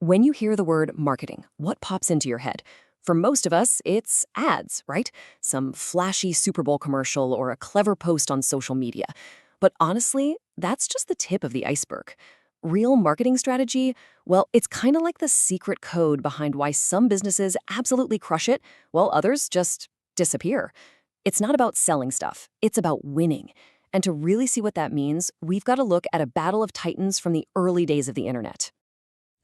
When you hear the word marketing, what pops into your head? For most of us, it's ads, right? Some flashy Super Bowl commercial or a clever post on social media. But honestly, that's just the tip of the iceberg. Real marketing strategy, well, it's kind of like the secret code behind why some businesses absolutely crush it, while others just disappear. It's not about selling stuff, it's about winning. And to really see what that means, we've got to look at a battle of titans from the early days of the internet.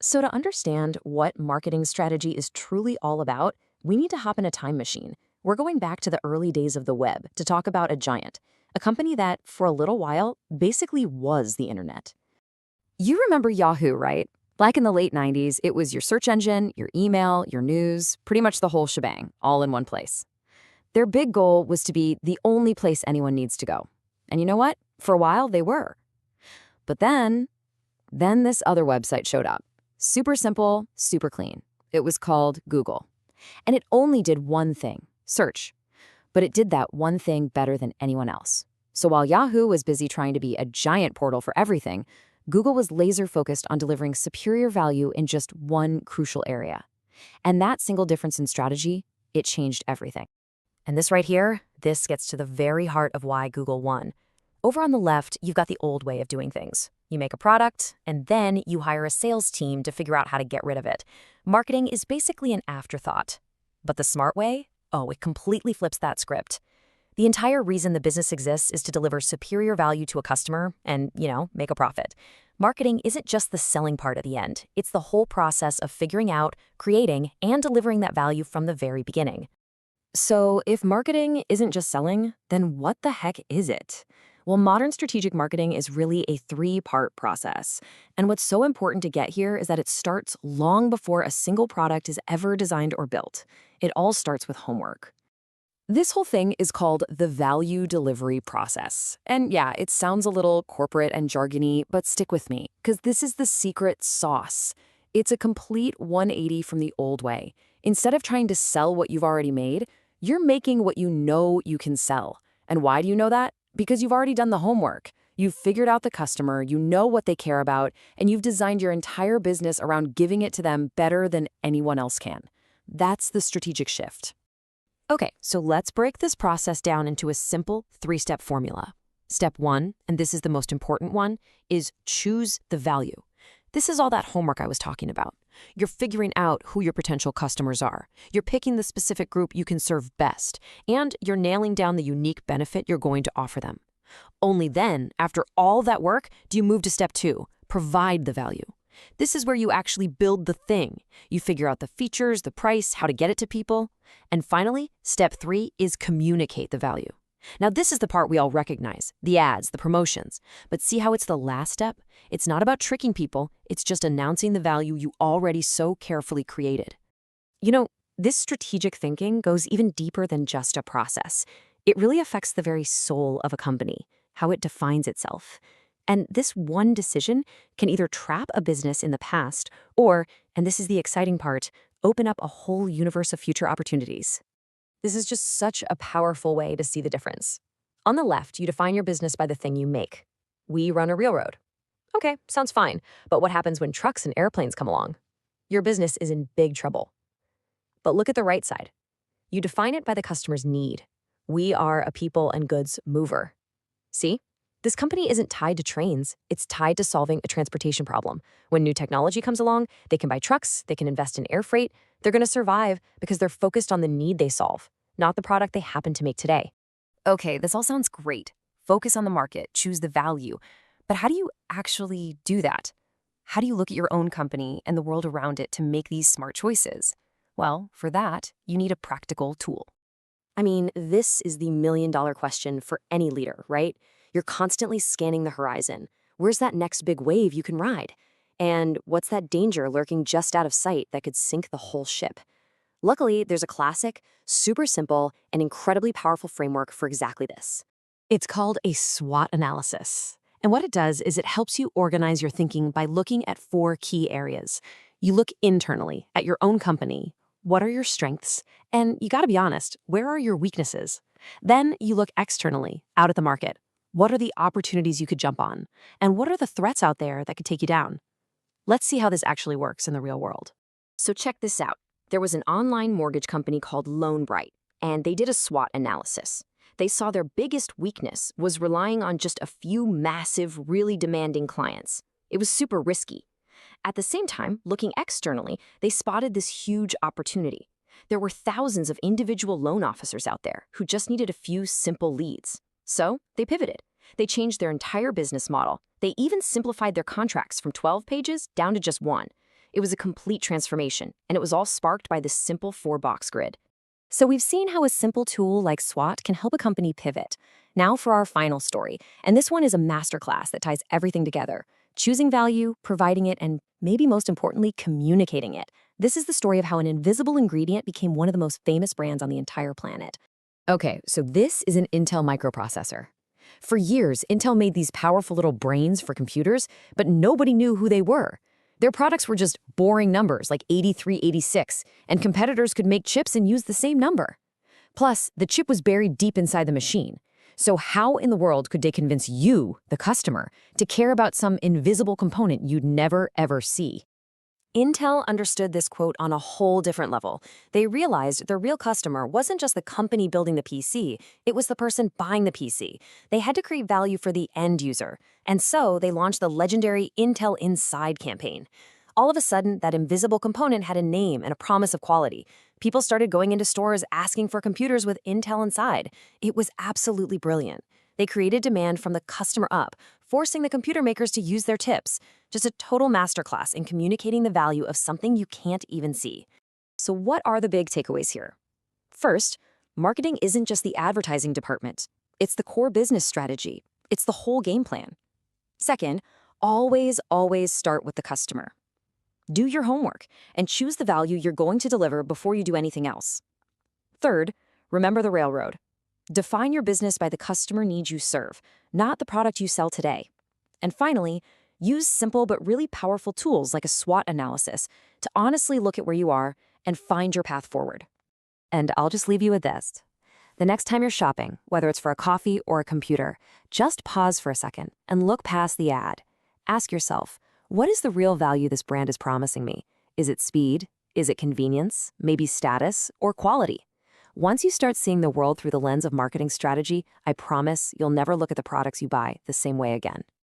So, to understand what marketing strategy is truly all about, we need to hop in a time machine. We're going back to the early days of the web to talk about a giant, a company that, for a little while, basically was the internet. You remember Yahoo, right? Back in the late 90s, it was your search engine, your email, your news, pretty much the whole shebang, all in one place. Their big goal was to be the only place anyone needs to go. And you know what? For a while, they were. But then this other website showed up. Super simple, super clean. It was called Google. And it only did one thing, search. But it did that one thing better than anyone else. So while Yahoo was busy trying to be a giant portal for everything, Google was laser focused on delivering superior value in just one crucial area. And that single difference in strategy, it changed everything. And this right here, this gets to the very heart of why Google won. Over on the left, you've got the old way of doing things. You make a product, and then you hire a sales team to figure out how to get rid of it. Marketing is basically an afterthought. But the smart way? Oh, it completely flips that script. The entire reason the business exists is to deliver superior value to a customer and, make a profit. Marketing isn't just the selling part at the end. It's the whole process of figuring out, creating, and delivering that value from the very beginning. So if marketing isn't just selling, then what the heck is it? Well, modern strategic marketing is really a three-part process. And what's so important to get here is that it starts long before a single product is ever designed or built. It all starts with homework. This whole thing is called the value delivery process. And yeah, it sounds a little corporate and jargony, but stick with me, because this is the secret sauce. It's a complete 180 from the old way. Instead of trying to sell what you've already made, you're making what you know you can sell. And why do you know that? Because you've already done the homework. You've figured out the customer, you know what they care about, and you've designed your entire business around giving it to them better than anyone else can. That's the strategic shift. Okay, so let's break this process down into a simple three-step formula. Step one, and this is the most important one, is choose the value. This is all that homework I was talking about. You're figuring out who your potential customers are. You're picking the specific group you can serve best, and you're nailing down the unique benefit you're going to offer them. Only then, after all that work, do you move to step two, provide the value. This is where you actually build the thing. You figure out the features, the price, how to get it to people. And finally, step three is communicate the value. Now, this is the part we all recognize, the ads, the promotions. But see how it's the last step? It's not about tricking people, it's just announcing the value you already so carefully created. This strategic thinking goes even deeper than just a process. It really affects the very soul of a company, how it defines itself. And this one decision can either trap a business in the past or, and this is the exciting part, open up a whole universe of future opportunities. This is just such a powerful way to see the difference. On the left, you define your business by the thing you make. We run a railroad. Okay, sounds fine, but what happens when trucks and airplanes come along? Your business is in big trouble. But look at the right side. You define it by the customer's need. We are a people and goods mover. See? This company isn't tied to trains, it's tied to solving a transportation problem. When new technology comes along, they can buy trucks, they can invest in air freight. They're going to survive because they're focused on the need they solve, not the product they happen to make today. Okay, this all sounds great. Focus on the market, choose the value. But how do you actually do that? How do you look at your own company and the world around it to make these smart choices? Well, for that, you need a practical tool. I mean, this is the million-dollar question for any leader, right? You're constantly scanning the horizon. Where's that next big wave you can ride? And what's that danger lurking just out of sight that could sink the whole ship? Luckily, there's a classic, super simple, and incredibly powerful framework for exactly this. It's called a SWAT analysis. And what it does is it helps you organize your thinking by looking at 4 key areas. You look internally at your own company. What are your strengths? And you gotta be honest, where are your weaknesses? Then you look externally, out at the market. What are the opportunities you could jump on? And what are the threats out there that could take you down? Let's see how this actually works in the real world. So check this out. There was an online mortgage company called LoanBright, and they did a SWAT analysis. They saw their biggest weakness was relying on just a few massive, really demanding clients. It was super risky. At the same time, looking externally, they spotted this huge opportunity. There were thousands of individual loan officers out there who just needed a few simple leads. So they pivoted. They changed their entire business model. They even simplified their contracts from 12 pages down to just one. It was a complete transformation, and it was all sparked by this simple 4-box grid. So we've seen how a simple tool like SWAT can help a company pivot. Now for our final story, and this one is a masterclass that ties everything together. Choosing value, providing it, and maybe most importantly, communicating it. This is the story of how an invisible ingredient became one of the most famous brands on the entire planet. Okay, so this is an Intel microprocessor. For years, Intel made these powerful little brains for computers, but nobody knew who they were. Their products were just boring numbers like 8386, and competitors could make chips and use the same number. Plus, the chip was buried deep inside the machine. So how in the world could they convince you, the customer, to care about some invisible component you'd never, ever see? Intel understood this quote on a whole different level. They realized their real customer wasn't just the company building the PC, it was the person buying the PC. They had to create value for the end user. And so they launched the legendary Intel Inside campaign. All of a sudden, that invisible component had a name and a promise of quality. People started going into stores asking for computers with Intel inside. It was absolutely brilliant. They created demand from the customer up, forcing the computer makers to use their tips. Just a total masterclass in communicating the value of something you can't even see. So what are the big takeaways here? First, marketing isn't just the advertising department. It's the core business strategy. It's the whole game plan. Second, always start with the customer. Do your homework and choose the value you're going to deliver before you do anything else. Third, remember the railroad. Define your business by the customer needs you serve, not the product you sell today. And finally, use simple but really powerful tools like a SWOT analysis to honestly look at where you are and find your path forward. And I'll just leave you with this. The next time you're shopping, whether it's for a coffee or a computer, just pause for a second and look past the ad. Ask yourself, what is the real value this brand is promising me? Is it speed? Is it convenience? Maybe status or quality? Once you start seeing the world through the lens of marketing strategy, I promise you'll never look at the products you buy the same way again.